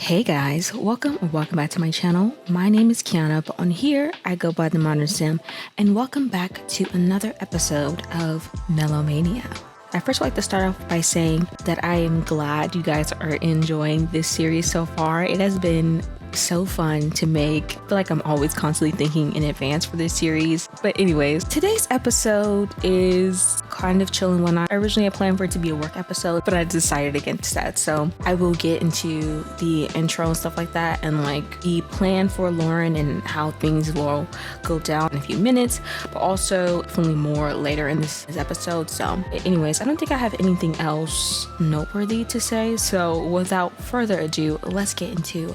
Hey guys, welcome back to my channel. My name is Kiana, but on here I go by the Modern Sim, and welcome back to another episode of Melomania. I first would like to start off by saying that I am glad you guys are enjoying this series so far. It has been so fun to make. I feel like I'm always constantly thinking in advance for this series. But anyways, today's episode is kind of chilling one. I originally had planned for it to be a work episode, but I decided against that. So I will get into the intro and stuff like that, and like the plan for Lauryn and how things will go down in a few minutes, but also definitely more later in this episode. So anyways, I don't think I have anything else noteworthy to say. So without further ado, let's get into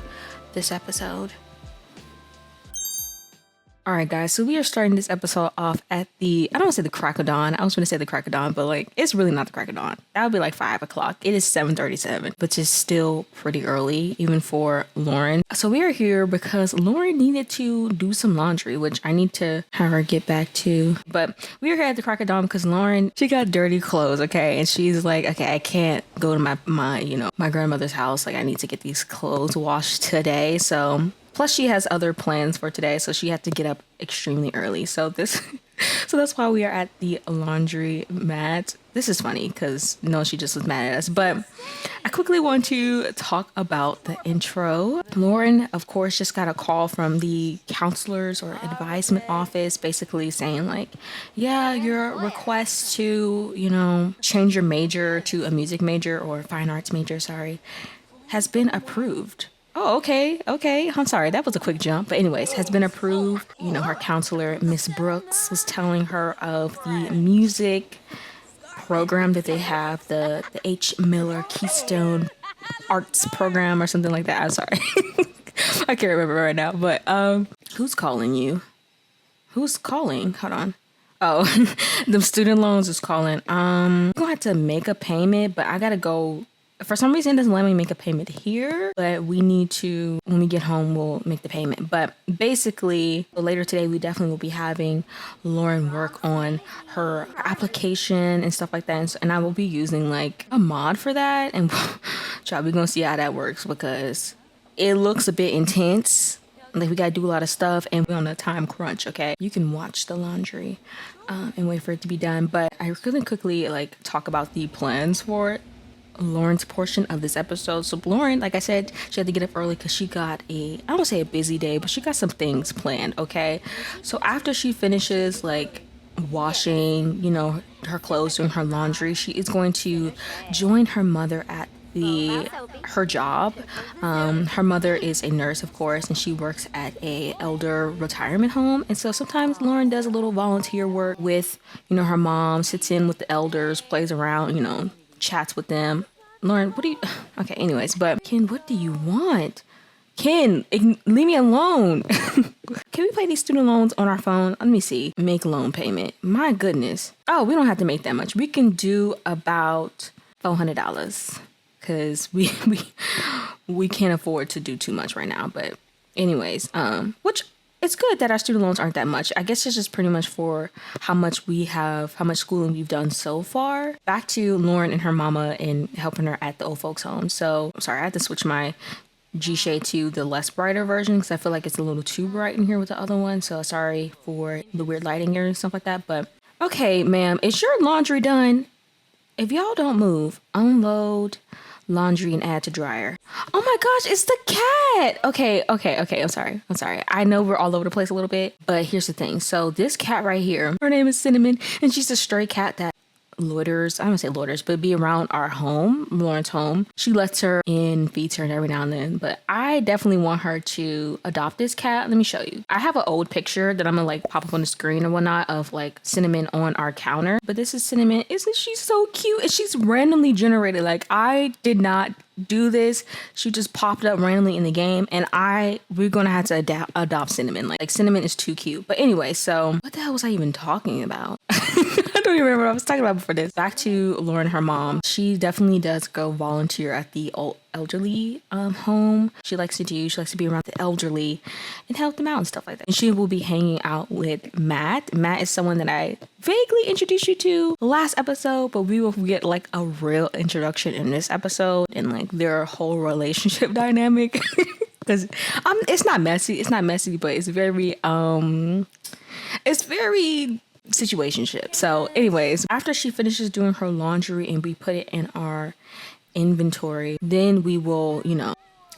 this episode. All right, guys, so we are starting this episode off at I don't want to say the crack of dawn. I was going to say the crack of dawn, but like, it's really not the crack of dawn. That would be like 5 o'clock. It is 7:37, which is still pretty early, even for Lauryn. So we are here because Lauryn needed to do some laundry, which I need to have her get back to. But we are here at the crack of dawn because Lauryn, she got dirty clothes, okay? And she's like, okay, I can't go to my grandmother's house. Like, I need to get these clothes washed today. So plus, she has other plans for today, so she had to get up extremely early. So that's why we are at the laundry mat. This is funny because no, she just was mad at us. But I quickly want to talk about the intro. Lauryn, of course, just got a call from the counselors or advisement office, basically saying like, yeah, your request to, change your major to a music major or fine arts major, has been approved. Oh, okay. I'm sorry. That was a quick jump. But anyways, has been approved. Her counselor, Miss Brooks, was telling her of the music program that they have, the H. Miller Keystone Arts program or something like that. I'm sorry. I can't remember right now. But who's calling you? Who's calling? Hold on. Oh, the student loans is calling. I'm going to have to make a payment, but I got to go. For some reason, it doesn't let me make a payment here, but we need to, when we get home, we'll make the payment. But basically, later today, we definitely will be having Lauryn work on her application and stuff like that. And I will be using like a mod for that. And we're going to see how that works because it looks a bit intense. Like, we got to do a lot of stuff and we're on a time crunch, okay? You can watch the laundry and wait for it to be done. But I couldn't quickly like talk about the plans for it. Lauryn's portion of this episode. So Lauryn, like I said, she had to get up early because she got I don't want to say a busy day, but she got some things planned, okay? So after she finishes like washing, her clothes, doing her laundry, she is going to join her mother at her job. Her mother is a nurse, of course, and she works at a elder retirement home. And so sometimes Lauryn does a little volunteer work with, her mom, sits in with the elders, plays around, chats with them. Lauryn, okay, anyways, but Ken, what do you want? Ken, leave me alone. Can we pay these student loans on our phone? Let me see. Make loan payment. My goodness. Oh, we don't have to make that much. We can do about $400 because we can't afford to do too much right now. But anyways, which it's good that our student loans aren't that much. I guess it's just pretty much for how much schooling we've done so far. Back to Lauryn and her mama and helping her at the old folks home. So I'm sorry, I had to switch my Gshade to the less brighter version because I feel like it's a little too bright in here with the other one. So sorry for the weird lighting here and stuff like that. But okay, ma'am, is your laundry done? If y'all don't move, unload laundry and add to dryer. Oh my gosh, it's the cat. Okay. I'm sorry. I know we're all over the place a little bit, but here's the thing. So this cat right here, her name is Cinnamon, and she's a stray cat that loiters. I don't say loiters, but be around our home, Lauryn's home. She lets her in, feeds her every now and then, but I definitely want her to adopt this cat. Let me show you. I have an old picture that I'm gonna like pop up on the screen or whatnot of like Cinnamon on our counter, but this is Cinnamon. Isn't she so cute? And she's randomly generated. Like, I did not do this. She just popped up randomly in the game, and we're gonna have to adopt Cinnamon. Like Cinnamon is too cute. But anyway, so what the hell was I even talking about? I don't even remember what I was talking about before this. Back to Lauryn, her mom. She definitely does go volunteer at the elderly home. She likes to be around the elderly and help them out and stuff like that. And she will be hanging out with Matt. Matt is someone that I vaguely introduced you to last episode, but we will get like a real introduction in this episode and like their whole relationship dynamic. Because it's not messy, but it's very situationship. So anyways, after she finishes doing her laundry and we put it in our inventory, then we will,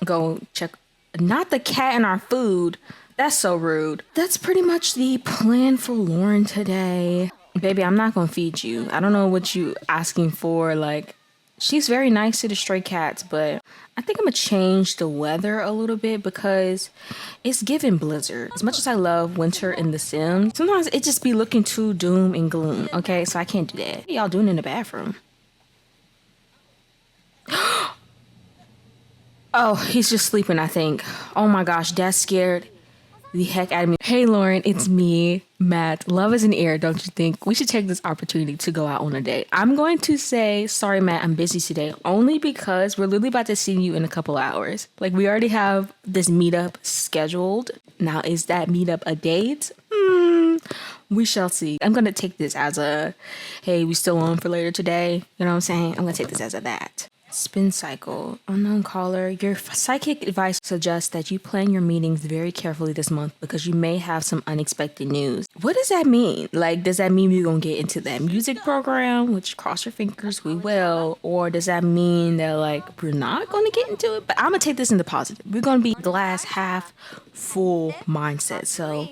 go check not the cat in our food. That's so rude. That's pretty much the plan for Lauryn today. Baby, I'm not gonna feed you. I don't know what you asking for. Like, she's very nice to the stray cats, but I think I'm gonna change the weather a little bit because it's giving blizzard. As much as I love winter in The Sims, sometimes it just be looking too doom and gloom. Okay, so I can't do that. What y'all doing in the bathroom? Oh, he's just sleeping, I think. Oh my gosh, that scared the heck out of me. Hey Lauryn, it's me, Matt. Love is in the air, don't you think? We should take this opportunity to go out on a date. I'm going to say, sorry Matt, I'm busy today, only because we're literally about to see you in a couple hours. Like, we already have this meetup scheduled. Now, is that meetup a date? We shall see. I'm going to take this as a, hey, we still on for later today. You know what I'm saying? I'm going to take this as a that. Spin cycle. Unknown caller. Your psychic advice suggests that you plan your meetings very carefully this month because you may have some unexpected news. What does that mean? Like, does that mean we're going to get into that music program, which cross your fingers, we will? Or does that mean that, like, we're not going to get into it? But I'm going to take this in the positive. We're going to be glass half full mindset. So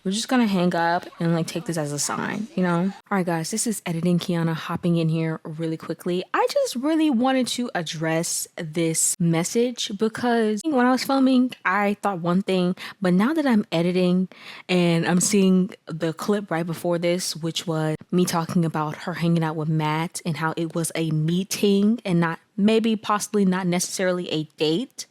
we're just gonna hang up and like take this as a sign, All right, guys, this is Editing Kiana hopping in here really quickly. I just really wanted to address this message because when I was filming, I thought one thing, but now that I'm editing and I'm seeing the clip right before this, which was me talking about her hanging out with Matt and how it was a meeting and possibly not necessarily a date.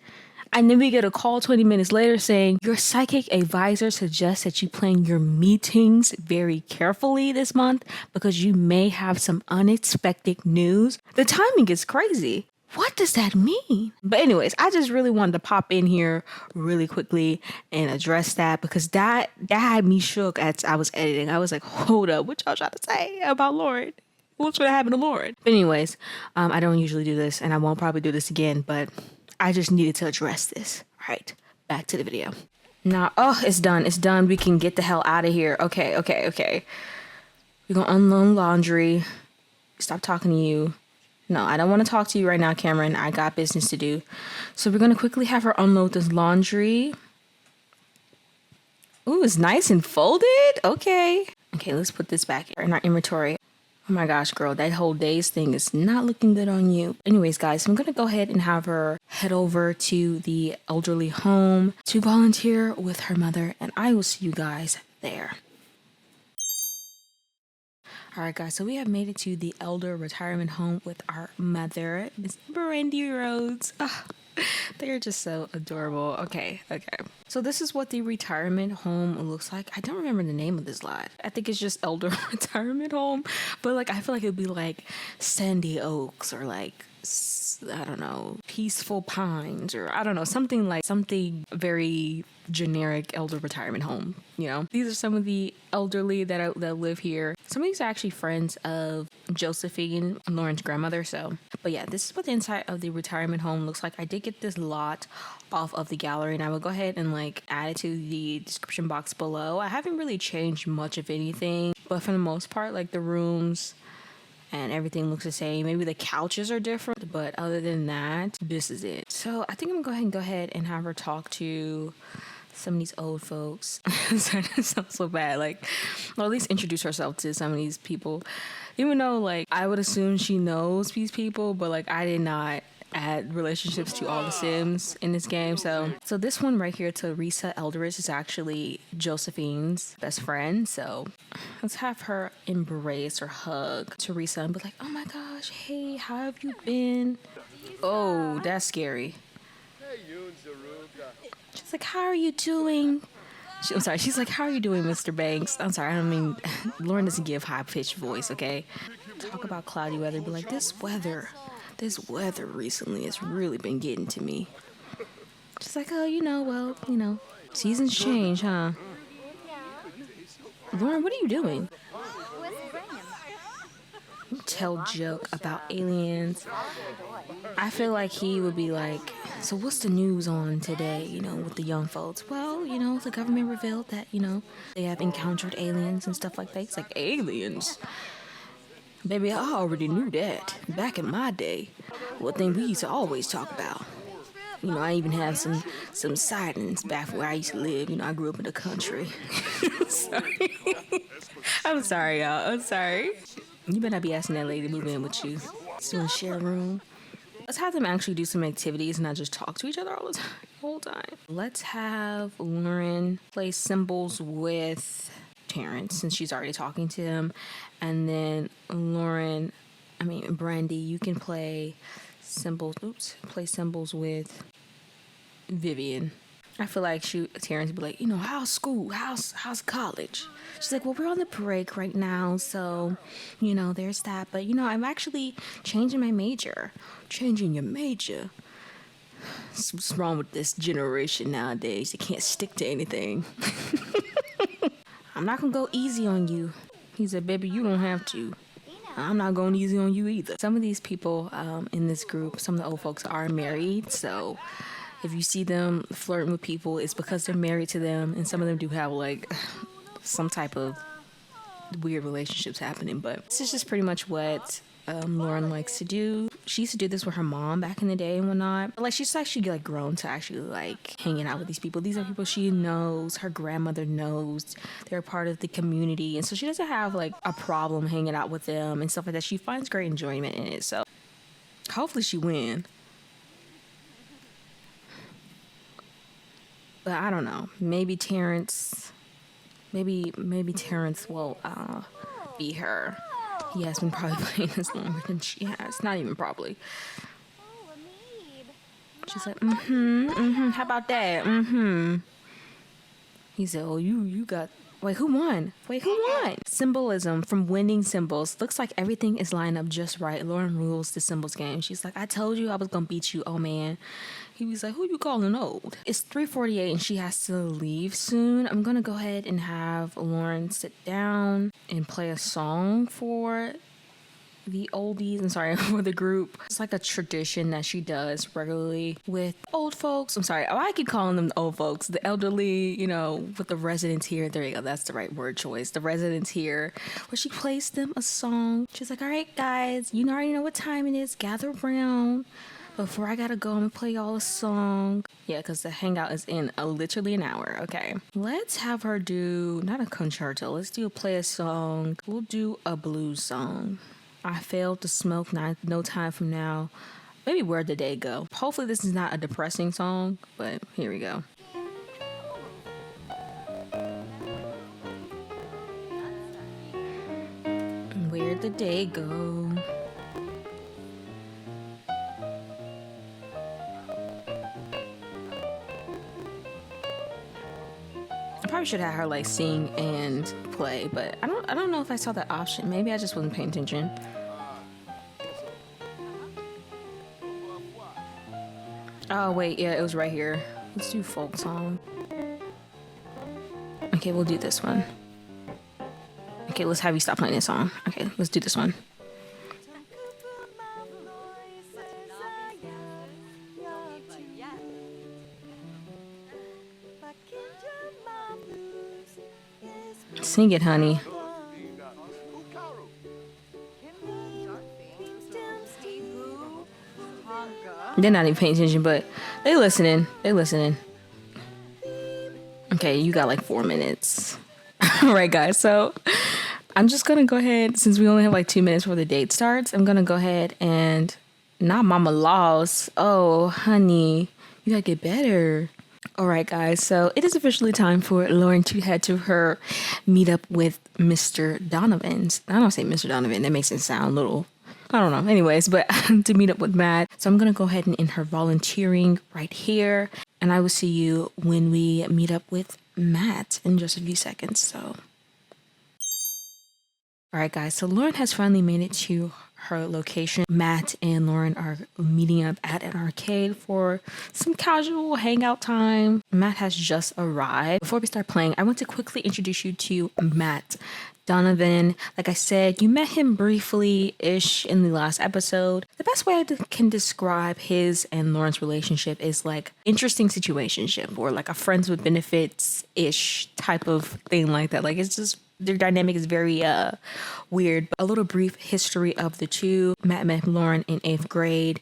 And then we get a call 20 minutes later saying, your psychic advisor suggests that you plan your meetings very carefully this month because you may have some unexpected news. The timing is crazy. What does that mean? But anyways, I just really wanted to pop in here really quickly and address that because that had me shook as I was editing. I was like, hold up, what y'all trying to say about Lauryn? What's going to happen to Lauryn? But anyways, I don't usually do this and I won't probably do this again, but I just needed to address this. All right, back to the video. Now, it's done. It's done. We can get the hell out of here. Okay. We're going to unload laundry. Stop talking to you. No, I don't want to talk to you right now, Cameron. I got business to do. So we're going to quickly have her unload this laundry. Ooh, it's nice and folded. Okay, let's put this back in our inventory. Oh my gosh, girl, that whole days thing is not looking good on you. Anyways, guys, I'm going to go ahead and have her head over to the elderly home to volunteer with her mother, and I will see you guys there. All right, guys, so we have made it to the elder retirement home with our mother, Miss Brandy Rhodes. They're just so adorable. Okay. So this is what the retirement home looks like. I don't remember the name of this lot. I think it's just Elder Retirement Home. But like, I feel like it'd be like Sandy Oaks or like, I don't know, Peaceful Pines or I don't know, something very generic elder retirement home, These are some of the elderly that live here. Some of these are actually friends of Josephine, Lauryn's grandmother. But yeah, this is what the inside of the retirement home looks like. I did get this lot off of the gallery and I will go ahead and like add it to the description box below. I haven't really changed much of anything, but for the most part, like the rooms and everything looks the same. Maybe the couches are different, but other than that, this is it. So I think I'm gonna go ahead and have her talk to some of these old folks. Sorry, that sounds so bad. Like, or at least introduce herself to some of these people. Even though, like, I would assume she knows these people, but like, I did not add relationships to all the Sims in this game. So this one right here, Teresa Eldridge, is actually Josephine's best friend. So let's have her embrace or hug Teresa and be like, oh my gosh, hey, how have you been? Oh, that's scary. She's like, how are you doing? I'm sorry. She's like, how are you doing, Mr. Banks? I'm sorry. I don't mean, Lauryn doesn't give high-pitched voice, okay? Talk about cloudy weather. Be like, this weather recently has really been getting to me. She's like, oh, seasons change, huh? Lauryn, what are you doing? Tell joke about aliens. I feel like he would be like, so what's the news on today, with the young folks? Well, the government revealed that, they have encountered aliens and stuff like that. It's like, aliens? Baby, I already knew that back in my day. One thing we used to always talk about. I even have some sightings back where I used to live. I grew up in the country. Sorry. I'm sorry, y'all. I'm sorry. You better not be asking that lady to move in with you. Still share a room. Let's have them actually do some activities and not just talk to each other all the whole time. Let's have Lauryn play cymbals with Terrence since she's already talking to him. And then Brandy, you can play cymbals. Play cymbals with Vivian. I feel like Terrence would be like, how's school? How's college? She's like, well, we're on the break right now, so, there's that. But, I'm actually changing my major. Changing your major? What's wrong with this generation nowadays? You can't stick to anything. I'm not going to go easy on you. He said, baby, you don't have to. I'm not going easy on you either. Some of these people in this group, some of the old folks are married, so if you see them flirting with people, it's because they're married to them, and some of them do have some type of weird relationships happening. But this is just pretty much what Lauryn likes to do. She used to do this with her mom back in the day and whatnot. But she's actually grown to actually hanging out with these people. These are people she knows, her grandmother knows. They're a part of the community, and so she doesn't have a problem hanging out with them and stuff like that. She finds great enjoyment in it. So hopefully she wins. But I don't know. Maybe Terrence will be her. He has been probably playing this longer than she has. Not even probably. She's like, how about that? He said, oh, you got... Wait, who won? Symbolism from winning symbols. Looks like everything is lined up just right. Lauryn rules the symbols game. She's like, I told you I was going to beat you. Oh, man. He was like, who you calling old? It's 3:48 and she has to leave soon. I'm going to go ahead and have Lauryn sit down and play a song for the oldies. I'm sorry, for the group. It's like a tradition that she does regularly with old folks. I'm sorry, I keep calling them the old folks. The elderly, with the residents here. There you go. That's the right word choice. The residents here, where she plays them a song. She's like, all right, guys, you already know what time it is. Gather around. Before I gotta go, I'm gonna play y'all a song. Yeah, because the hangout is in literally an hour. Okay. Let's have her do, not a concerto. Let's play a song. We'll do a blues song. I failed to smoke, no time from now. Maybe Where'd the Day Go? Hopefully this is not a depressing song, but here we go. Where'd the day go? I probably should have her sing and play, but I don't know if I saw that option. Maybe I just wasn't paying attention. Oh wait, yeah, it was right here. Let's do folk song. Okay, we'll do this one. Okay, let's have you stop playing this song. Okay, let's do this one. Sing it, honey. They're not even paying attention, but they listening. Okay, you got 4 minutes. All right, guys. So I'm just going to go ahead, since we only have 2 minutes before the date starts, I'm going to go ahead and not Mama Lost. Oh, honey, you got to get better. All right, guys. So it is officially time for Lauryn to head to her meetup with Mr. Donovan. I don't say Mr. Donovan. That makes it sound a little, I don't know. Anyways, but to meet up with Matt. So I'm going to go ahead and end her volunteering right here. And I will see you when we meet up with Matt in just a few seconds. So, all right, guys. So Lauryn has finally made it to her location. Matt and Lauryn are meeting up at an arcade for some casual hangout time. Matt has just arrived. Before we start playing, I want to quickly introduce you to Matt Donovan. Like I said, you met him briefly-ish in the last episode. The best way I can describe his and Lauryn's relationship is like interesting situationship, or like a friends with benefits-ish type of thing like that. Like, it's just, their dynamic is very weird. But a little brief history of the two. Matt met Lauryn in 8th grade.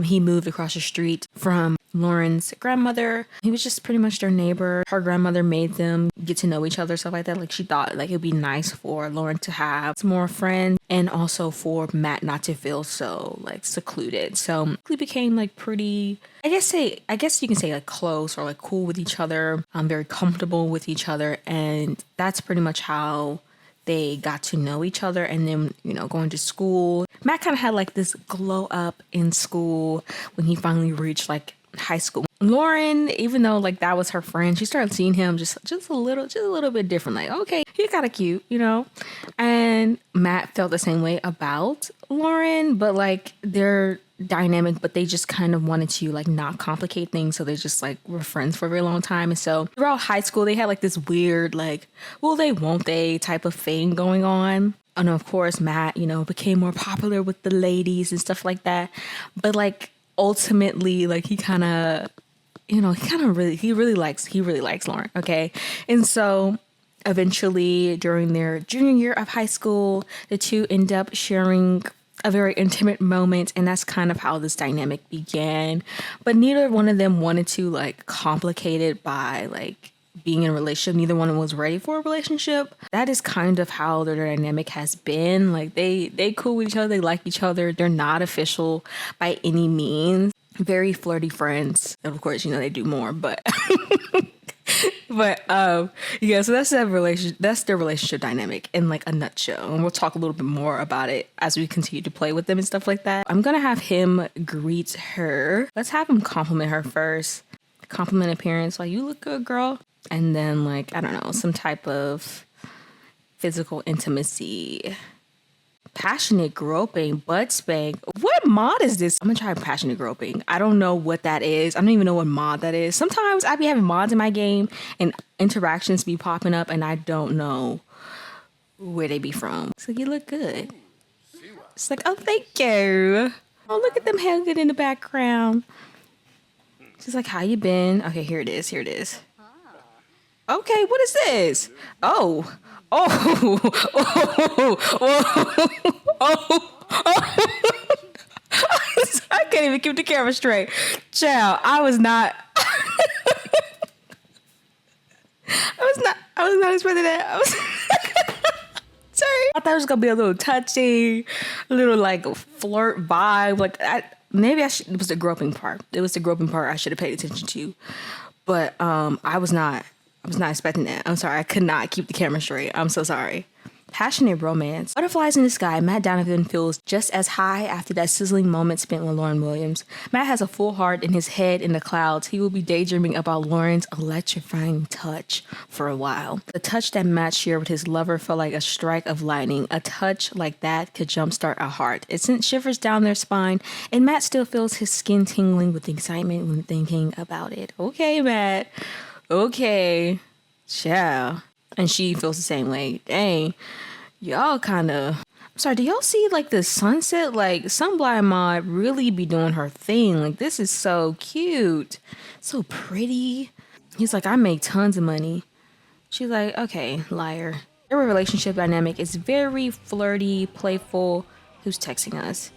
He moved across the street from Lauryn's grandmother. He was just pretty much their neighbor. Her grandmother made them get to know each other, stuff like that. Like, she thought like it'd be nice for Lauryn to have some more friends, and also for Matt not to feel so like secluded. So we became like pretty, I guess you can say like close, or like cool with each other. Very comfortable with each other, and that's pretty much how they got to know each other. And then, you know, going to school, Matt kind of had like this glow up in school when he finally reached like high school. Lauryn, even though like that was her friend, she started seeing him just a little bit different. Like, okay, he's kind of cute, you know. And Matt felt the same way about Lauryn, but like they're dynamic, but they just kind of wanted to like not complicate things, so they just like were friends for a very long time. And so throughout high school, they had like this weird like, will they, won't they type of thing going on. And of course, Matt, you know, became more popular with the ladies and stuff like that. But like ultimately, like he really likes Lauryn. Okay. And so eventually during their junior year of high school, the two end up sharing a very intimate moment, and that's kind of how this dynamic began. But neither one of them wanted to like complicate it by like being in a relationship. Neither one was ready for a relationship. That is kind of how their dynamic has been. Like they cool with each other, they like each other. They're not official by any means. Very flirty friends. And of course, you know, they do more, but yeah, so that's their relationship dynamic in like a nutshell. And we'll talk a little bit more about it as we continue to play with them and stuff like that. I'm gonna have him greet her. Let's have him compliment her first. Compliment appearance, like, you look good, girl. And then like, I don't know, some type of physical intimacy. Passionate groping, butt spank. What mod is this? I'm gonna try passionate groping. I don't know what that is. I don't even know what mod that is. Sometimes I be having mods in my game and interactions be popping up, and I don't know where they be from. So you look good. It's like, oh, thank you. Oh, look at them hugging in the background. She's like, how you been? Okay, here it is. Okay, what is this? Oh. I can't even keep the camera straight. Child, I was not expecting that. Sorry. I thought it was gonna be a little touchy, a little like flirt vibe. Like it was the groping part. It was the groping part I should have paid attention to. But I was not expecting that. I'm sorry. I could not keep the camera straight. I'm so sorry. Passionate romance. Butterflies in the sky. Matt Donovan feels just as high after that sizzling moment spent with Lauryn Williams. Matt has a full heart in his head in the clouds. He will be daydreaming about Lauryn's electrifying touch for a while. The touch that Matt shared with his lover felt like a strike of lightning. A touch like that could jumpstart a heart. It sent shivers down their spine, and Matt still feels his skin tingling with excitement when thinking about it. Okay, Matt. Okay. Ciao. And she feels the same way. Dang, y'all kind of... I'm sorry, do y'all see like the sunset? Like, Sunblind Mod really be doing her thing. Like, this is so cute. So pretty. He's like, I make tons of money. She's like, okay, liar. Their relationship dynamic is very flirty, playful. Who's texting us?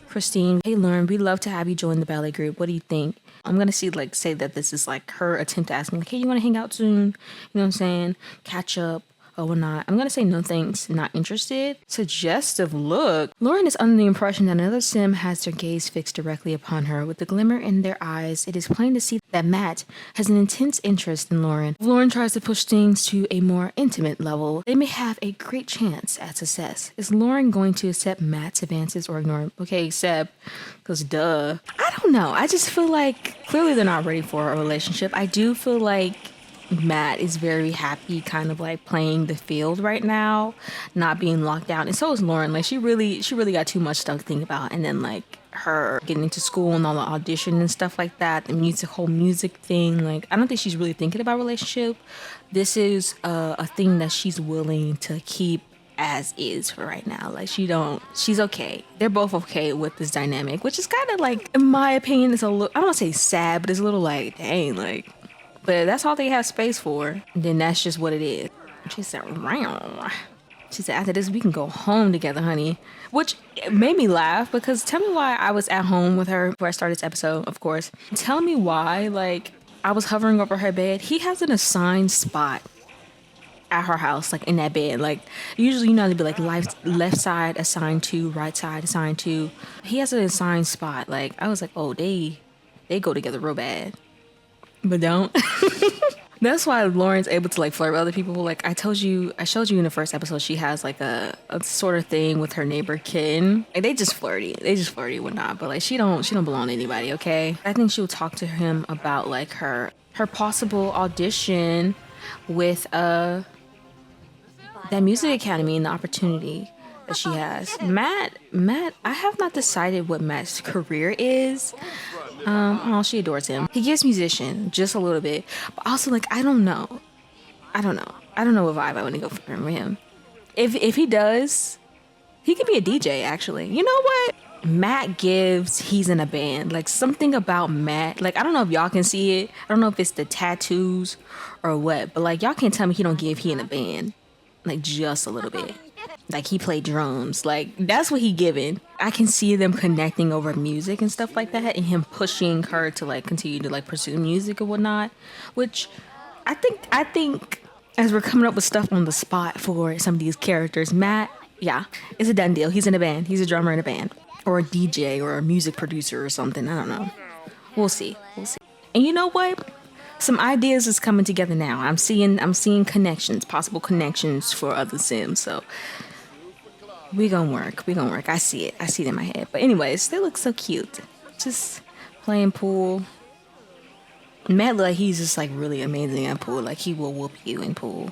Christine. Hey, Lauryn, we'd love to have you join the ballet group. What do you think? I'm going to say that this is like her attempt to ask me, like, hey, you want to hang out soon? You know what I'm saying? Catch up or whatnot. I'm going to say no thanks, not interested. Suggestive look. Lauryn is under the impression that another sim has their gaze fixed directly upon her. With the glimmer in their eyes, it is plain to see that Matt has an intense interest in Lauryn. If Lauryn tries to push things to a more intimate level, they may have a great chance at success. Is Lauryn going to accept Matt's advances or ignore him? Okay, accept, because duh. I don't know. I just feel like clearly they're not ready for a relationship. I do feel like Matt is very happy kind of like playing the field right now, not being locked down. And so is Lauryn. Like she really got too much stuff to think about. And then like her getting into school and all the audition and stuff like that, the whole music thing. Like I don't think she's really thinking about relationship. This is a thing that she's willing to keep as is for right now. Like she's okay. They're both okay with this dynamic, which is kind of like, in my opinion, it's a little, I don't want to say sad, but it's a little like, dang, like, but that's all they have space for. And then that's just what it is. She said, round. She said, after this, we can go home together, honey. Which made me laugh because tell me why I was at home with her before I started this episode, of course. Tell me why, like, I was hovering over her bed. He has an assigned spot at her house, like in that bed. Like, usually, you know, they'd be like left side assigned to, right side assigned to. He has an assigned spot. Like, I was like, oh, they go together real bad. But don't. That's why Lauryn's able to like flirt with other people. Like I showed you in the first episode, she has like a sort of thing with her neighbor kid. Like they just flirty and whatnot. But like she don't belong to anybody. Okay. I think she'll talk to him about like her possible audition with that music academy and the opportunity that she has. Matt, I have not decided what Matt's career is. She adores him. He gives musician just a little bit, but also like I don't know what vibe I want to go for him. If he does, he could be a DJ actually. You know what? Matt gives he's in a band. Like something about Matt. Like I don't know if y'all can see it. I don't know if it's the tattoos or what, but like y'all can't tell me he don't give he in a band. Like just a little bit. Like he played drums. Like that's what he given. I can see them connecting over music and stuff like that, and him pushing her to like continue to like pursue music or whatnot. Which I think as we're coming up with stuff on the spot for some of these characters, Matt, yeah, it's a done deal. He's in a band. He's a drummer in a band, or a DJ, or a music producer or something. I don't know. We'll see. And you know what? Some ideas is coming together now. I'm seeing connections, possible connections for other Sims. So we gonna work. I see it in my head. But anyways, they look so cute. Just playing pool. Matt look like he's just like really amazing at pool. Like he will whoop you in pool.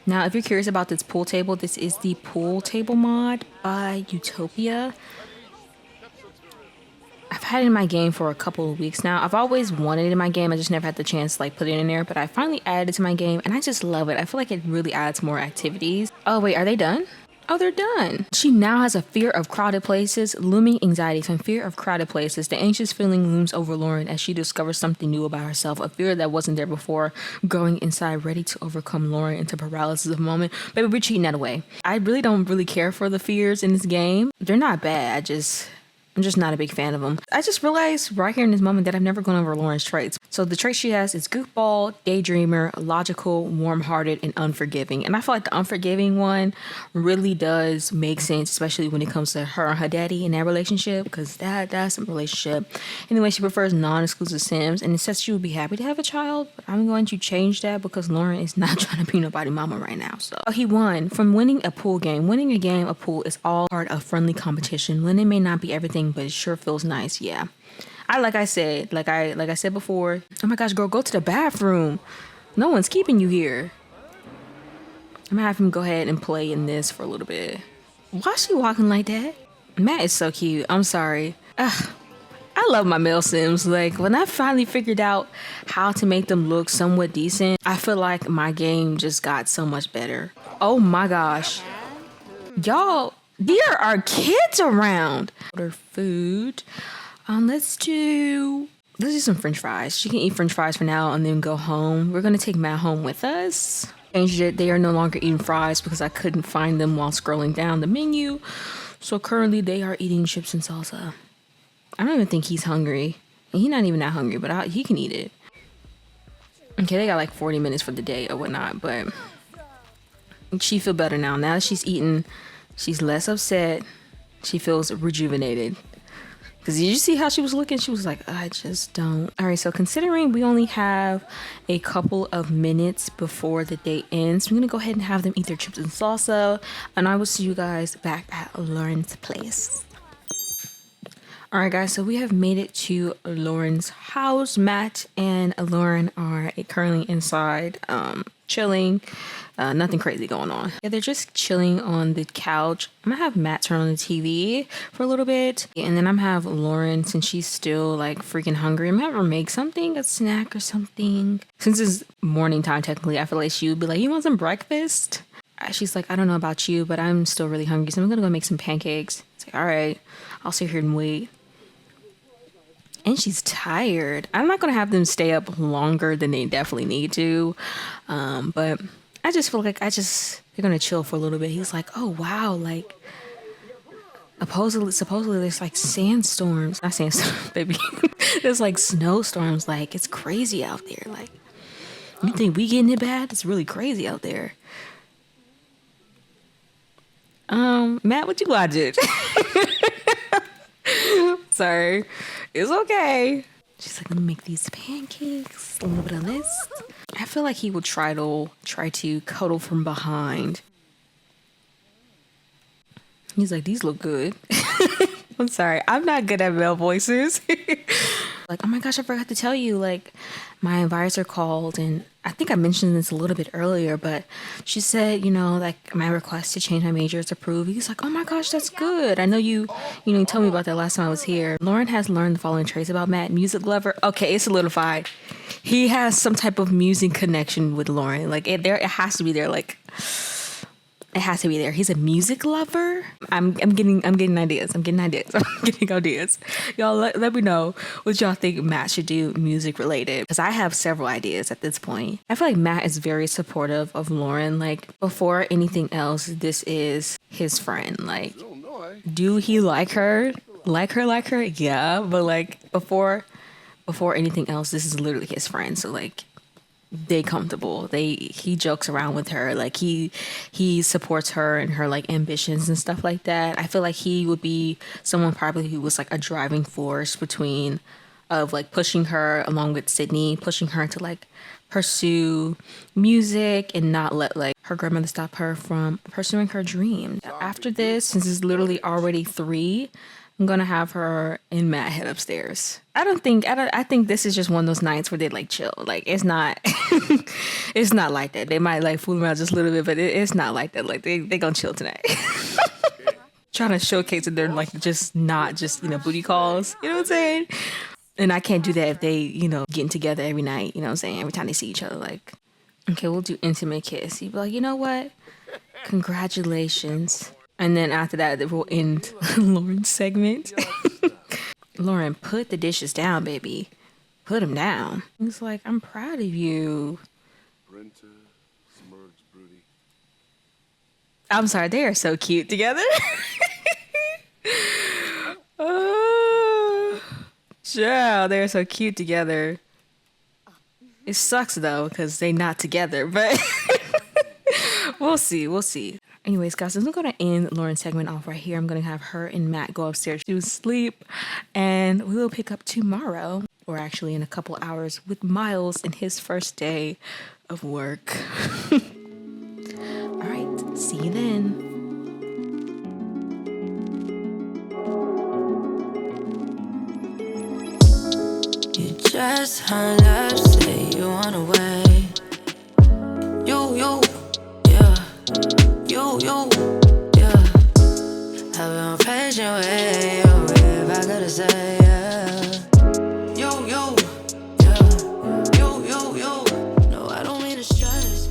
Now, if you're curious about this pool table, this is the pool table mod by UTOPYA. I've had it in my game for a couple of weeks now. I've always wanted it in my game. I just never had the chance to like put it in there. But I finally added it to my game and I just love it. I feel like it really adds more activities. Oh wait, are they done? Oh, they're done. She now has a fear of crowded places, looming anxiety from fear of crowded places. The anxious feeling looms over Lauryn as she discovers something new about herself, a fear that wasn't there before, growing inside, ready to overcome Lauryn into paralysis of moment. Baby, we're cheating that away. I really don't care for the fears in this game. They're not bad. I'm just not a big fan of them. I just realized right here in this moment that I've never gone over Lauryn's traits. So the traits she has is goofball, daydreamer, logical, warm-hearted, and unforgiving. And I feel like the unforgiving one really does make sense, especially when it comes to her and her daddy in that relationship, because that's a relationship. Anyway, she prefers non-exclusive Sims, and it says she would be happy to have a child, but I'm going to change that because Lauryn is not trying to be nobody mama right now. So he won from winning a pool game. Winning a game of pool is all part of friendly competition. Winning may not be everything, but it sure feels nice. Yeah. Like I said before, oh my gosh, girl, go to the bathroom. No one's keeping you here. I'm gonna have him go ahead and play in this for a little bit. Why is she walking like that? Matt is so cute. I'm sorry. I love my male Sims. Like when I finally figured out how to make them look somewhat decent, I feel like my game just got so much better. Oh my gosh. Y'all, there are kids around. Order food. Let's do some french fries. She can eat french fries for now and then go home. We're going to take Matt home with us. Changed it. They are no longer eating fries because I couldn't find them while scrolling down the menu. So currently they are eating chips and salsa. I don't even think he's hungry. And he's not even that hungry, but he can eat it. Okay, they got like 40 minutes for the day or whatnot, but she feel better now. Now that she's eaten, she's less upset. She feels rejuvenated. Because did you see how she was looking? She was like, I just don't. All right, so considering we only have a couple of minutes before the day ends, we're going to go ahead and have them eat their chips and salsa. And I will see you guys back at Lauryn's place. All right, guys, so we have made it to Lauryn's house. Matt and Lauryn are currently inside, chilling. Nothing crazy going on. Yeah, they're just chilling on the couch. I'm gonna have Matt turn on the TV for a little bit. And then I'm gonna have Lauryn, since she's still like freaking hungry, I'm gonna have her make something, a snack or something. Since it's morning time, technically, I feel like she would be like, you want some breakfast? She's like, I don't know about you, but I'm still really hungry, so I'm gonna go make some pancakes. It's like, all right, I'll sit here and wait. And she's tired. I'm not gonna have them stay up longer than they definitely need to, but I just feel like they're gonna chill for a little bit. He's like, oh wow, like supposedly there's like sandstorms, not sandstorms, baby. There's like snowstorms. Like it's crazy out there. Like you think we getting it bad? It's really crazy out there. Matt, what you watching? Sorry, it's okay. She's like, let me make these pancakes. A little bit of this. I feel like he would try to cuddle from behind. He's like, these look good. I'm sorry, I'm not good at male voices. Like, oh my gosh, I forgot to tell you, like, my advisor called, and I think I mentioned this a little bit earlier, but she said, you know, like, my request to change my major is approved. He's like, oh my gosh, that's good. I know you told me about that last time I was here. Lauryn has learned the following traits about Matt. Music lover. Okay, it's solidified. He has some type of music connection with Lauryn. Like, it has to be there. Like, it has to be there. He's a music lover. I'm getting ideas. I'm getting ideas. Y'all let me know what y'all think Matt should do music related, because I have several ideas at this point. I feel like Matt is very supportive of Lauryn. Like, before anything else, this is his friend. Like, do he like her? Like her? Yeah, but like before anything else, this is literally his friend. So like, they comfortable. He jokes around with her. Like he supports her and her like ambitions and stuff like that. I feel like he would be someone probably who was like a driving force between of like pushing her along with Sydney, pushing her to like pursue music and not let like her grandmother stop her from pursuing her dreams. After this, since it's literally already 3, I'm gonna have her and Matt head upstairs. I think this is just one of those nights where they like chill. Like it's not it's not like that. They might like fool around just a little bit, but it's not like that. Like they gonna chill tonight. Trying to showcase that they're like just not just, booty calls. You know what I'm saying? And I can't do that if they, getting together every night, you know what I'm saying? Every time they see each other, like, okay, we'll do intimate kiss. You'd be like, you know what? Congratulations. And then after that, we'll end Lauryn's segment. Lauryn, put the dishes down, baby. Put them down. He's like, I'm proud of you. I'm sorry, they are so cute together. Yeah, they're so cute together. It sucks though, because they not together, but we'll see. Anyways, guys, I'm going to end Lauryn's segment off right here. I'm going to have her and Matt go upstairs to sleep, and we will pick up tomorrow, or actually in a couple hours, with Miles in his first day of work. All right, see you then. You just hung up, say you want away. Yeah. I've been on patient way, if I gotta say, yeah. No, I don't mean to stress.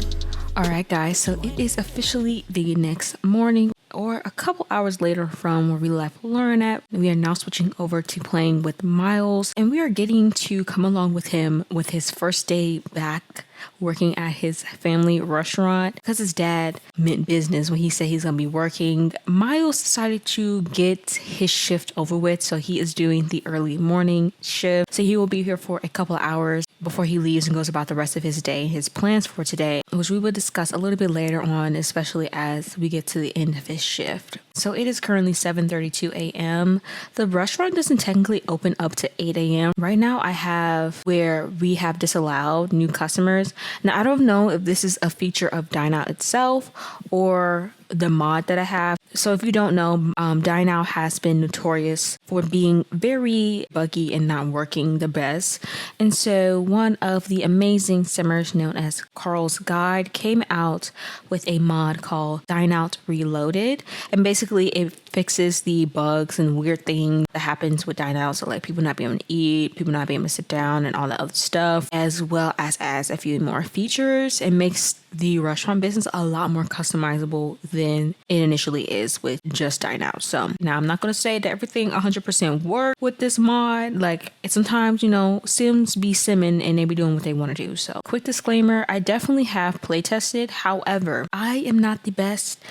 All right, guys, so it is officially the next morning, or a couple hours later from where we left Lauryn at. We are now switching over to playing with Miles, and we are getting to come along with him with his first day back working at his family restaurant. Because his dad meant business when he said he's gonna be working, Miles decided to get his shift over with, so he is doing the early morning shift. So he will be here for a couple of hours before he leaves and goes about the rest of his day. His plans for today, which we will discuss a little bit later on, especially as we get to the end of his shift. So it is currently 7:32 a.m. The restaurant doesn't technically open up to 8 a.m. Right now I have where we have disallowed new customers. Now I don't know if this is a feature of Dine Out itself or the mod that I have. So if you don't know, Dine Out has been notorious for being very buggy and not working the best. And so one of the amazing simmers known as Carl's Guide came out with a mod called Dine Out Reloaded. And basically it fixes the bugs and weird things that happens with Dine Out. So like people not being able to eat, people not being able to sit down and all that other stuff, as well as adds a few more features and makes the restaurant business a lot more customizable than it initially is with just Dine Out. So now I'm not going to say that everything 100% work with this mod. Like it sometimes, you know, Sims be simming and they be doing what they want to do. So quick disclaimer, I definitely have play tested. However, I am not the best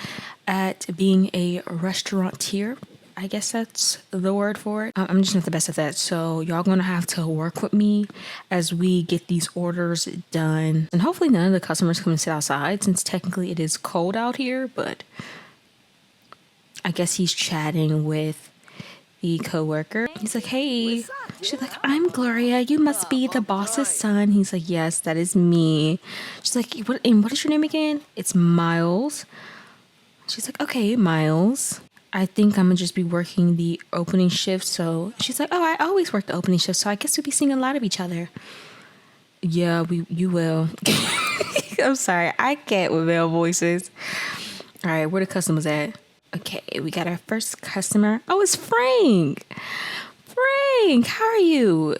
at being a restaurateur. I guess that's the word for it. I'm just not the best at that. So y'all gonna have to work with me as we get these orders done. And hopefully none of the customers come and sit outside since technically it is cold out here. But I guess he's chatting with the coworker. He's like, hey. She's like, I'm Gloria. You must be the boss's son. He's like, yes, that is me. She's like, what is your name again? It's Miles. She's like, okay, Miles. I think I'm gonna just be working the opening shift. So she's like, oh, I always work the opening shift, so I guess we'll be seeing a lot of each other. Yeah, you will. I'm sorry, I can't with male voices. All right, where the customers at? Okay, we got our first customer. Oh, it's Frank. Frank, how are you?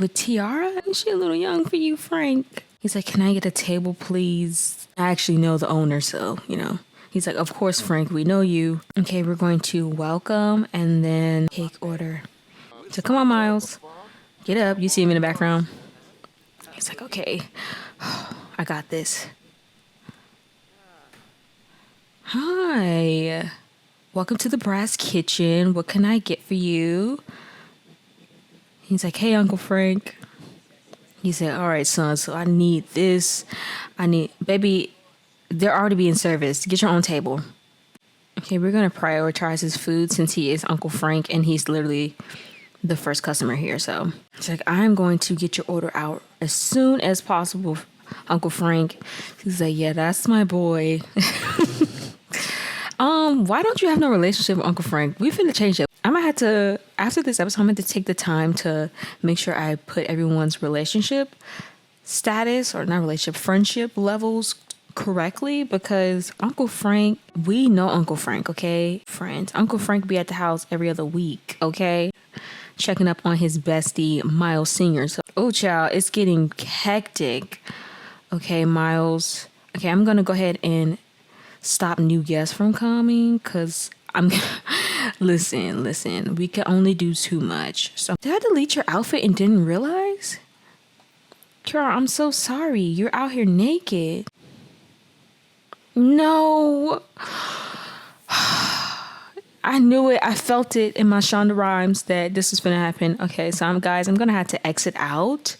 With Tiara? Is she a little young for you, Frank? He's like, can I get a table, please? I actually know the owner, so, you know. He's like, of course, Frank, we know you. Okay, we're going to welcome and then take order. So come on, Miles. Get up. You see him in the background. He's like, okay, I got this. Hi. Welcome to the Brass Kitchen. What can I get for you? He's like, hey, Uncle Frank. He said, all right, son, so I need this. Baby, they're already being serviced. Get your own table. Okay, we're going to prioritize his food since he is Uncle Frank and he's literally the first customer here. So it's like, I'm going to get your order out as soon as possible, Uncle Frank. He's like, yeah, that's my boy. Why don't you have no relationship with Uncle Frank? We finna change it. I might have to, after this episode, I'm going to take the time to make sure I put everyone's relationship status, or not relationship, friendship levels correctly, because Uncle Frank, we know Uncle Frank, okay? Friends. Uncle Frank be at the house every other week, okay? Checking up on his bestie, Miles Sr. So, oh, child, it's getting hectic. Okay, Miles. Okay, I'm going to go ahead and stop new guests from coming, because I'm... Listen, we can only do too much. So, did I delete your outfit and didn't realize? Kara, I'm so sorry. You're out here naked. No. I knew it. I felt it in my Shonda Rhimes that this was going to happen. Okay, so I'm going to have to exit out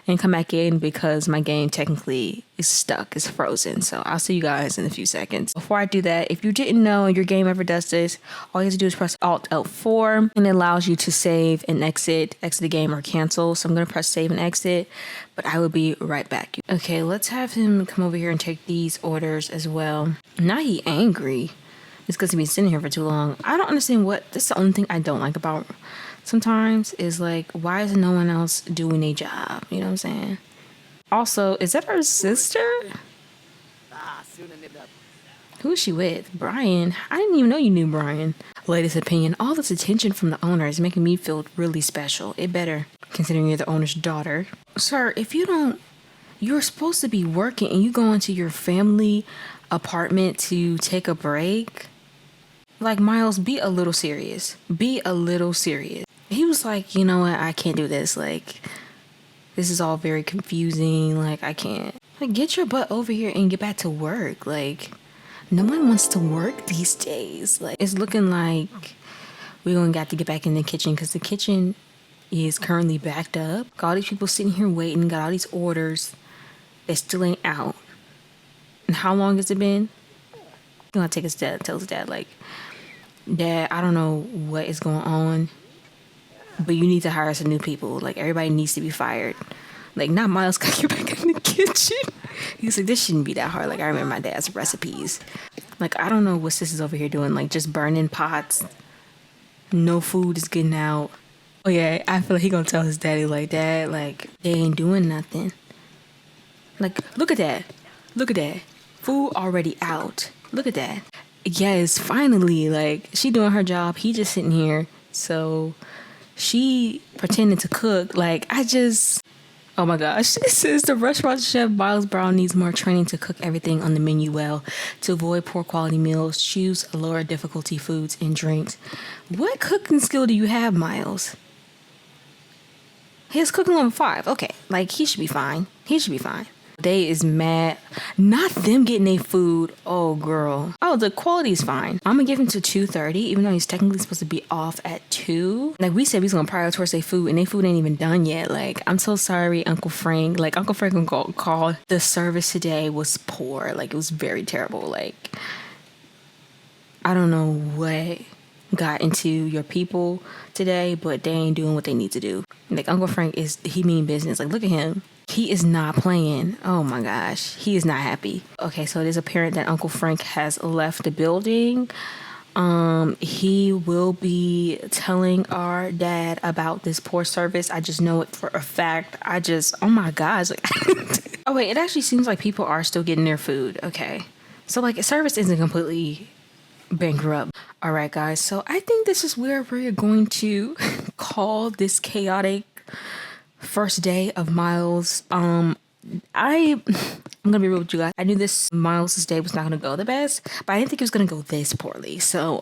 and come back in because my game technically is stuck. It's frozen. So I'll see you guys in a few seconds. Before I do that, if you didn't know and your game ever does this, all you have to do is press Alt L4 and it allows you to save and exit the game or cancel. So I'm going to press save and exit, but I will be right back. Okay, let's have him come over here and take these orders as well. Now he angry. It's because he's been sitting here for too long. I don't understand that's the only thing I don't like about sometimes is like, why is no one else doing a job? You know what I'm saying? Also, is that her sister? Who is she with? Brian? I didn't even know you knew Brian. Latest opinion, all this attention from the owner is making me feel really special. It better, considering you're the owner's daughter. Sir, if you don't, you're supposed to be working and you go into your family apartment to take a break. Like, Miles, be a little serious. Be a little serious. He was like, you know what? I can't do this. Like, this is all very confusing. Like, I can't. Like, get your butt over here and get back to work. Like, no one wants to work these days. Like, it's looking like we're going to have to get back in the kitchen because the kitchen is currently backed up. Got all these people sitting here waiting. Got all these orders. They still ain't out. And how long has it been? I'm going to take his dad, tell his dad, like, Dad, I don't know what is going on, but you need to hire some new people. Like, everybody needs to be fired. Like, not Miles got you back in the kitchen. He's like, this shouldn't be that hard. Like, I remember my dad's recipes. Like, I don't know what sis is over here doing. Like, just burning pots. No food is getting out. Oh yeah, I feel like he gonna tell his daddy like, Dad, like, they ain't doing nothing. Like, look at that. Look at that. Food already out. Look at that. Yes, finally, like, she doing her job. He just sitting here. So she pretending to cook. Like, oh my gosh. It says the restaurant chef Miles Brown needs more training to cook everything on the menu well. To avoid poor quality meals, choose lower difficulty foods and drinks. What cooking skill do you have, Miles? His cooking level 5. Okay, like, he should be fine. He should be fine. They is mad. Not them getting their food. Oh, girl. Oh, the quality is fine. I'm gonna give him to 2:30, even though he's technically supposed to be off at 2. Like, we said we was gonna prioritize their food, and their food ain't even done yet. Like, I'm so sorry, Uncle Frank. Like, Uncle Frank gonna call. The service today was poor. Like, it was very terrible. Like, I don't know what got into your people today, but they ain't doing what they need to do. Like, Uncle Frank he mean business. Like, look at him. He is not playing. Oh my gosh. He is not happy. Okay, so it is apparent that Uncle Frank has left the building. He will be telling our dad about this poor service. I just know it for a fact. Oh my gosh. Like, oh wait, it actually seems like people are still getting their food. Okay. So like, service isn't completely bankrupt. All right, guys. So I think this is where we're going to call this chaotic first day of Miles. I'm gonna be real with you guys. I knew this Miles' day was not gonna go the best, but I didn't think it was gonna go this poorly. So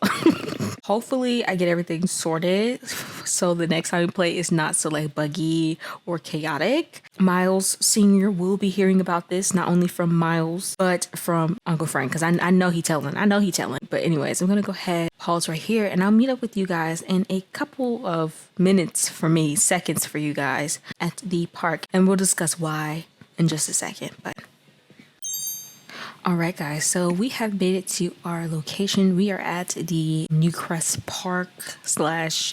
hopefully I get everything sorted so the next time we play is not so like buggy or chaotic. Miles Sr. will be hearing about this not only from Miles but from Uncle Frank, because I know he telling. But anyways, I'm gonna go ahead, pause right here, and I'll meet up with you guys in a couple of minutes for me, seconds for you guys at the park, and we'll discuss why in just a second. But all right, guys, so we have made it to our location. We are at the Newcrest Park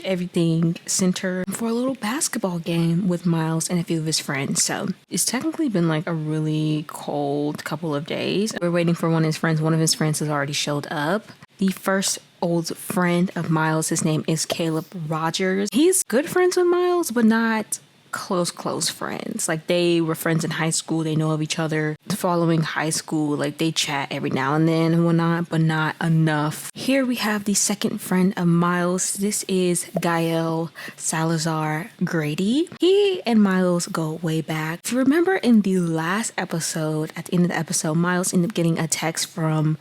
/ everything center for a little basketball game with Miles and a few of his friends. So it's technically been like a really cold couple of days. We're waiting for one of his friends. One of his friends has already showed up. The first old friend of Miles, his name is Caleb Rogers. He's good friends with Miles, but not close friends. Like, they were friends in high school. They know of each other. Following high school, like, they chat every now and then and whatnot, but not enough. Here we have the second friend of Miles. This is Gael Salazar Grady. He and Miles go way back. If you remember in the last episode, at the end of the episode, Miles ended up getting a text from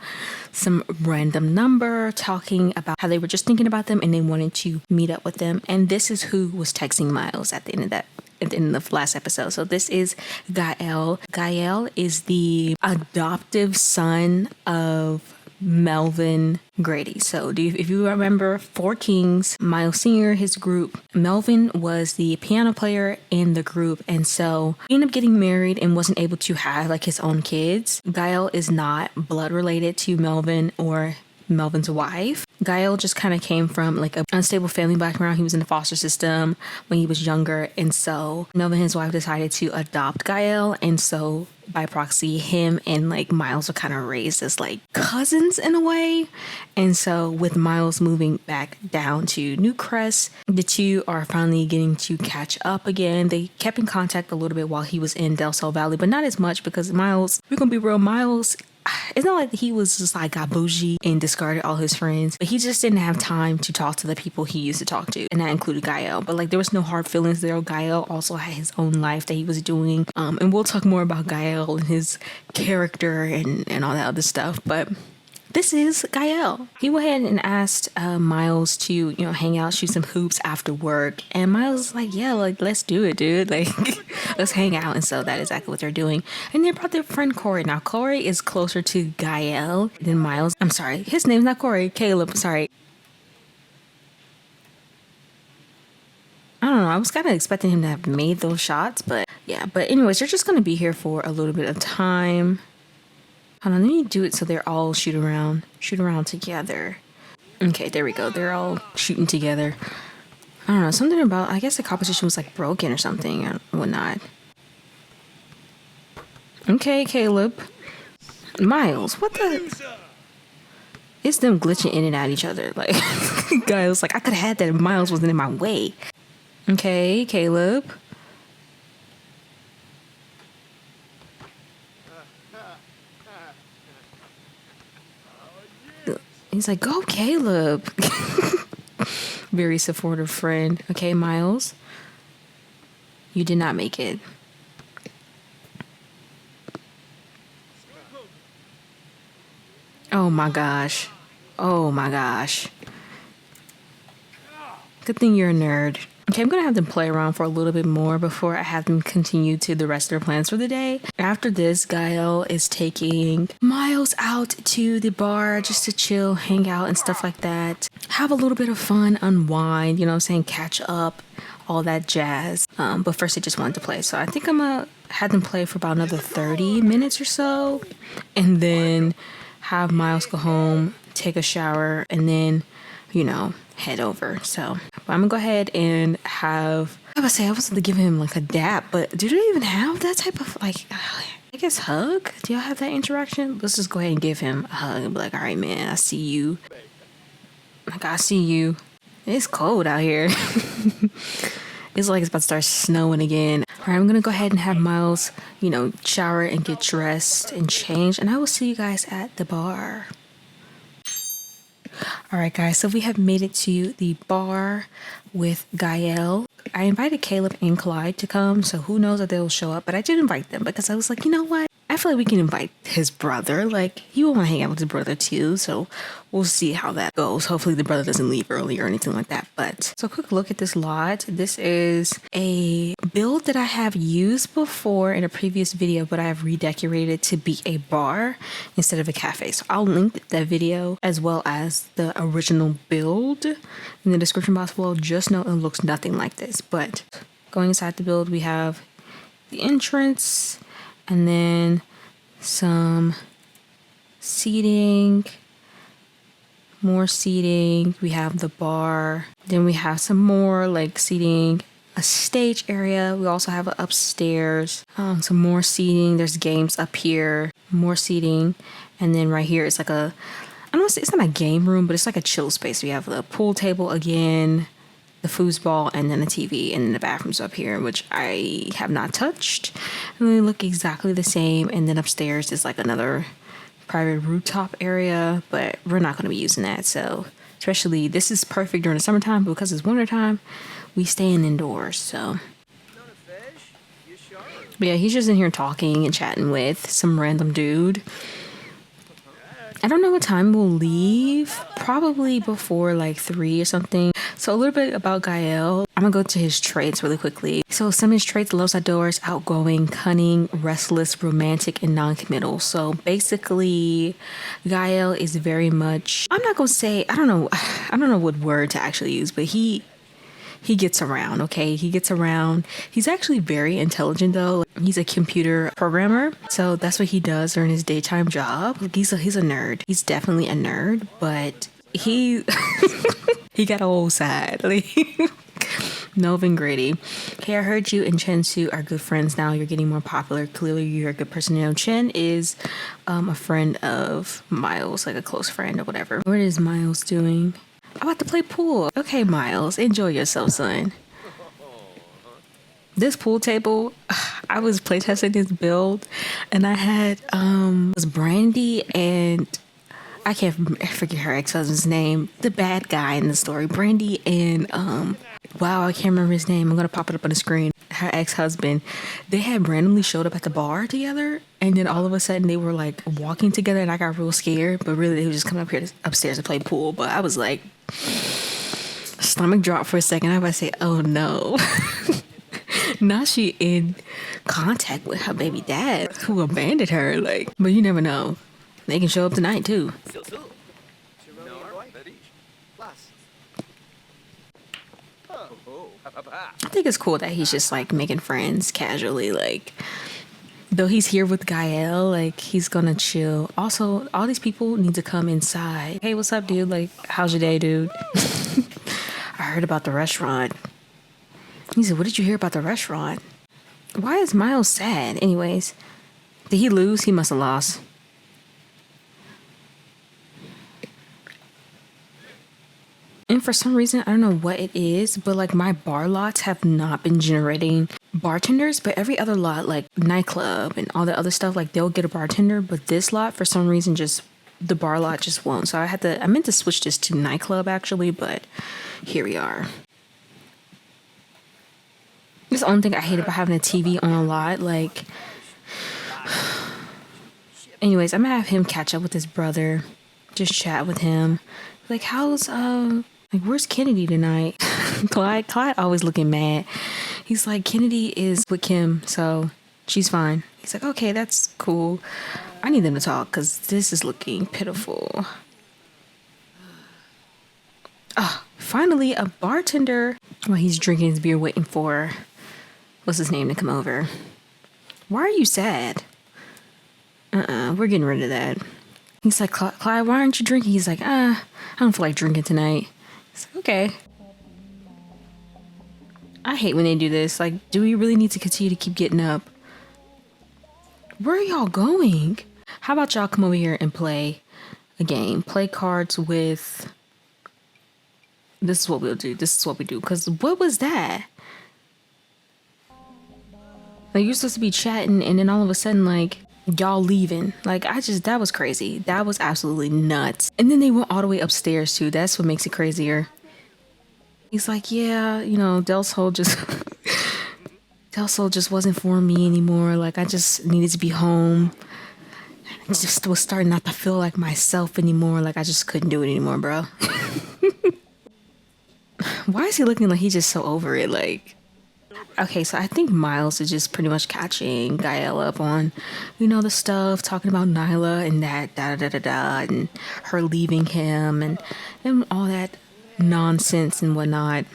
some random number talking about how they were just thinking about them and they wanted to meet up with them. And this is who was texting Miles at the end of last episode. So this is Gael. Gael is the adoptive son of Melvin Grady. So if you remember Four Kings, Miles Sr., his group, Melvin was the piano player in the group, and so he ended up getting married and wasn't able to have like his own kids. Gael is not blood related to Melvin or Melvin's wife. Gael just kind of came from like an unstable family background. He was in the foster system when he was younger, and so Melvin and his wife decided to adopt Gael, and so by proxy, him and like Miles are kind of raised as like cousins in a way. And so with Miles moving back down to Newcrest, the two are finally getting to catch up again. They kept in contact a little bit while he was in Del Sol Valley, but not as much because Miles, we're gonna be real, Miles, it's not like he was just like got bougie and discarded all his friends, but he just didn't have time to talk to the people he used to talk to, and that included Gael. But like, there was no hard feelings there. Gael also had his own life that he was doing, and we'll talk more about Gael and his character and all that other stuff. But this is Gael. He went ahead and asked Miles to, hang out, shoot some hoops after work. And Miles was like, yeah, like, let's do it, dude. Like, let's hang out. And so that is exactly what they're doing. And they brought their friend Corey. Now, Corey is closer to Gael than Miles. I'm sorry. His name's not Corey. Caleb. Sorry. I don't know. I was kind of expecting him to have made those shots. But yeah. But anyways, they're just going to be here for a little bit of time. Hold on, let me do it so they're all shoot around together. Okay, there we go. They're all shooting together. I don't know, something about, I guess the competition was like broken or something or whatnot. Okay, Caleb. Miles, what the? It's them glitching in and out each other. Like, guys, like I could have had that if Miles wasn't in my way. Okay, Caleb. He's like, go, Caleb. Very supportive friend. Okay, Miles. You did not make it. Oh my gosh. Oh my gosh. Good thing you're a nerd. Okay, I'm gonna have them play around for a little bit more before I have them continue to the rest of their plans for the day. After this, Gael is taking Miles out to the bar just to chill, hang out and stuff like that. Have a little bit of fun, unwind, you know what I'm saying, catch up, all that jazz. But first they just wanted to play. So I think I'm gonna have them play for about another 30 minutes or so. And then have Miles go home, take a shower, and then, you know, head over. So I'm gonna go ahead and have, I was gonna give him like a dap, but do they even have that type of like, I guess hug? Do y'all have that interaction? Let's just go ahead and give him a hug and be like, all right, man, I see you. Like, I see you. It's cold out here. It's like it's about to start snowing again. All right, I'm gonna go ahead and have Miles, you know, shower and get dressed and change, and I will see you guys at the bar. All right, guys, so we have made it to the bar with Gael. I invited Caleb and Clyde to come, so who knows if they'll show up, but I did invite them because I was like, you know what? I feel like we can invite his brother. Like, he will want to hang out with his brother too, so we'll see how that goes. Hopefully the brother doesn't leave early or anything like that. But so quick look at this lot. This is a build that I have used before in a previous video, but I have redecorated to be a bar instead of a cafe. So I'll link that video as well as the original build in the description box below. Just know it looks nothing like this. But going inside the build, we have the entrance, and then some seating, more seating. We have the bar. Then we have some more like seating, a stage area. We also have it upstairs. Some more seating. There's games up here, more seating. And then right here, it's like a, I don't know, it's not a game room, but it's like a chill space. We have the pool table again, the foosball, and then the TV, and then the bathrooms up here, which I have not touched. And they look exactly the same. And then upstairs is like another private rooftop area, but we're not going to be using that. So especially this is perfect during the summertime, but because it's wintertime, we stay indoors. So but yeah, he's just in here talking and chatting with some random dude. I don't know what time we'll leave. Probably before like 3 or something. So a little bit about Gael. I'm gonna go to his traits really quickly. So some of his traits: loves outdoors, outgoing, cunning, restless, romantic, and non-committal. So basically, Gael is very much, I'm not gonna say, I don't know what word to actually use, but he gets around, okay? He gets around. He's actually very intelligent though. He's a computer programmer. So that's what he does during his daytime job. He's a nerd. He's definitely a nerd, but he he got a whole side. Like, Nov and Gritty. Okay, I heard you and Chen Su are good friends now. You're getting more popular. Clearly you're a good person. You know, Chen is a friend of Miles, like a close friend or whatever. What is Miles doing? I'm about to play pool. Okay, Miles, enjoy yourself, son. This pool table, I was playtesting this build, and I had was Brandy and I can't forget her ex-husband's name, the bad guy in the story. Brandy and wow, I can't remember his name. I'm gonna pop it up on the screen. Her ex-husband. They had randomly showed up at the bar together, and then all of a sudden they were like walking together, and I got real scared. But really, they were just coming up here upstairs to play pool. But I was like, stomach drop for a second. I was about to say, oh no. Now she in contact with her baby dad who abandoned her. Like, but you never know. They can show up tonight too. I think it's cool that he's just like making friends casually. Like, though he's here with Gael, like he's gonna chill. Also, all these people need to come inside. Hey, what's up, dude? Like, how's your day, dude? I heard about the restaurant. He said, what did you hear about the restaurant? Why is Miles sad? Anyways, did he lose? He must have lost. And for some reason, I don't know what it is, but like my bar lots have not been generating bartenders, but every other lot, like nightclub and all the other stuff, like they'll get a bartender, but this lot for some reason just the bar lot just won't. So I meant to switch this to nightclub actually, but here we are. This is the only thing I hate about having a TV on a lot. Like, anyways, I'm gonna have him catch up with his brother, just chat with him. Like, how's like, where's Kennedy tonight? Clyde always looking mad. He's like, Kennedy is with Kim, so she's fine. He's like, okay, that's cool. I need them to talk because this is looking pitiful. Finally, a bartender. While he's drinking his beer, waiting for what's his name to come over. Why are you sad? We're getting rid of that. He's like, Clyde, why aren't you drinking? He's like, I don't feel like drinking tonight. It's like, okay. I hate when they do this. Like, do we really need to continue to keep getting up? Where are y'all going? How about y'all come over here and play a game? Play cards with... This is what we'll do. This is what we do. Because what was that? Like, you're supposed to be chatting and then all of a sudden, like, y'all leaving. Like, that was crazy. That was absolutely nuts. And then they went all the way upstairs too. That's what makes it crazier. He's like, yeah, you know, Del Sol just wasn't for me anymore. Like, I just needed to be home. I just was starting not to feel like myself anymore. Like, I just couldn't do it anymore, bro. Why is he looking like he's just so over it? Like, okay, so I think Miles is just pretty much catching Gael up on, you know, the stuff, talking about Nyla and that da-da-da-da-da, and her leaving him and all that nonsense and whatnot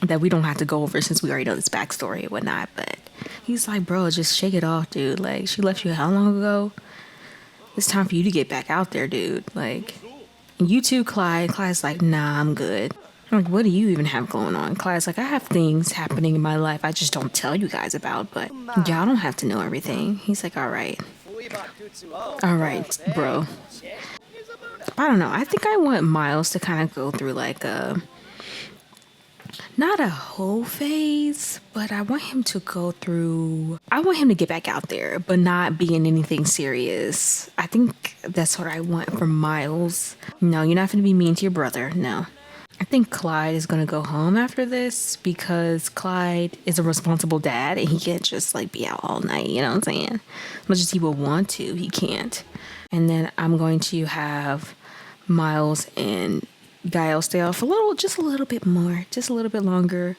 that we don't have to go over since we already know this backstory and whatnot. But he's like, bro, just shake it off, dude. Like, she left you how long ago? It's time for you to get back out there, dude. Like, you too, Clyde. Clyde's like, nah, I'm good. I'm like, what do you even have going on? Clyde's like, I have things happening in my life I just don't tell you guys about, but y'all don't have to know everything. He's like, all right, bro. I don't know. I think I want Miles to kind of go through like not a whole phase, but I want him to get back out there, but not be in anything serious. I think that's what I want from Miles. No, you're not going to be mean to your brother. No. I think Clyde is going to go home after this because Clyde is a responsible dad and he can't just like be out all night, you know what I'm saying? As much as he would want to, he can't. And then I'm going to have Miles and Gael stay off just a little bit more, just a little bit longer,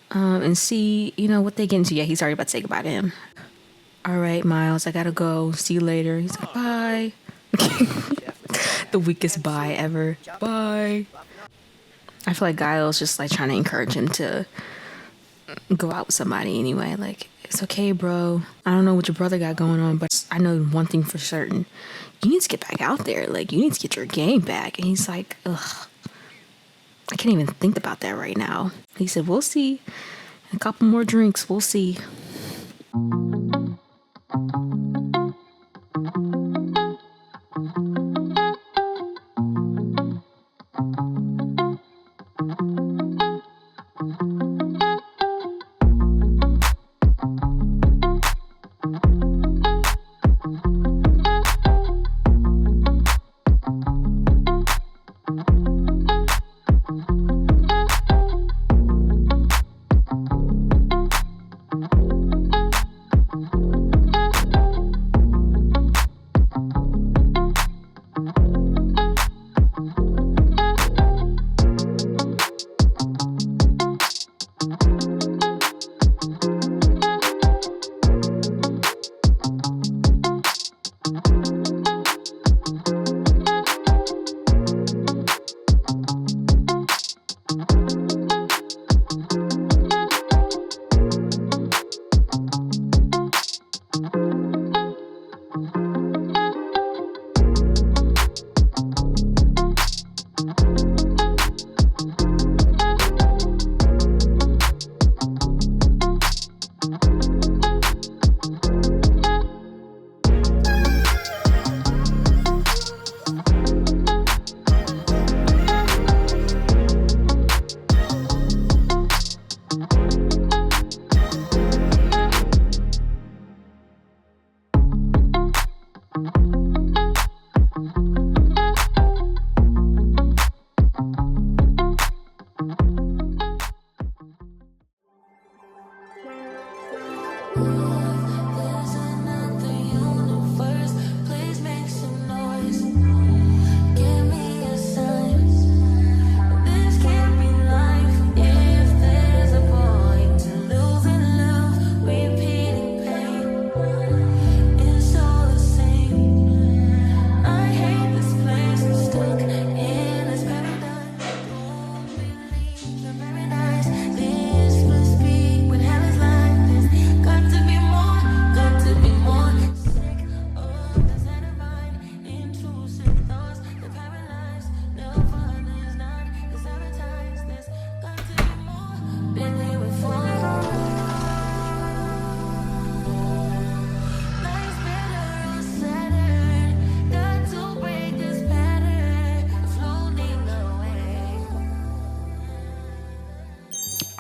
and see, you know, what they get into. Yeah, he's already about to say goodbye to him. All right, Miles, I gotta go. See you later. He's like, bye. The weakest bye ever. Bye. I feel like Gael's just like trying to encourage him to go out with somebody anyway. Like, it's okay, bro. I don't know what your brother got going on, but I know one thing for certain. You need to get back out there. Like, you need to get your game back. And he's like, ugh, I can't even think about that right now. He said, we'll see. A couple more drinks, we'll see.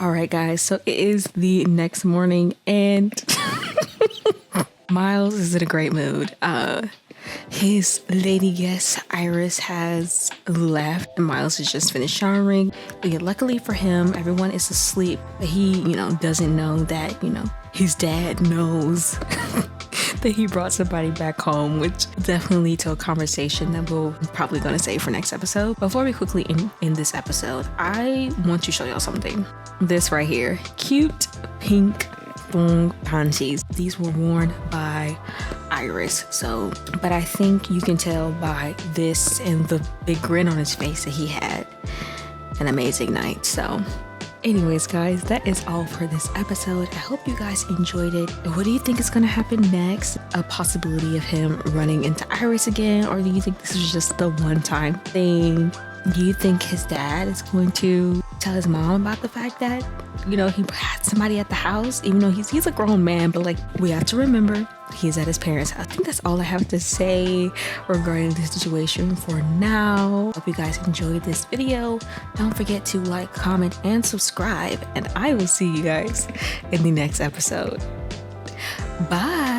All right, guys, so it is the next morning and Miles is in a great mood. His lady guest Iris has left and Miles has just finished showering. But yeah, luckily for him, everyone is asleep. But he, doesn't know that, his dad knows that he brought somebody back home, which definitely to a conversation that we're probably going to save for next episode. Before we quickly end this episode, I want to show y'all something. This right here, cute pink thong panties. These were worn by Iris. But I think you can tell by this and the big grin on his face that he had an amazing night. So anyways, guys, that is all for this episode. I hope you guys enjoyed it. What do you think is going to happen next? A possibility of him running into Iris again? Or do you think this is just the one-time thing? Do you think his dad is going to tell his mom about the fact that, he had somebody at the house, even though he's a grown man, but we have to remember he's at his parents' house. I think that's all I have to say regarding this situation for now. Hope you guys enjoyed this video. Don't forget to like, comment, and subscribe, and I will see you guys in the next episode. Bye.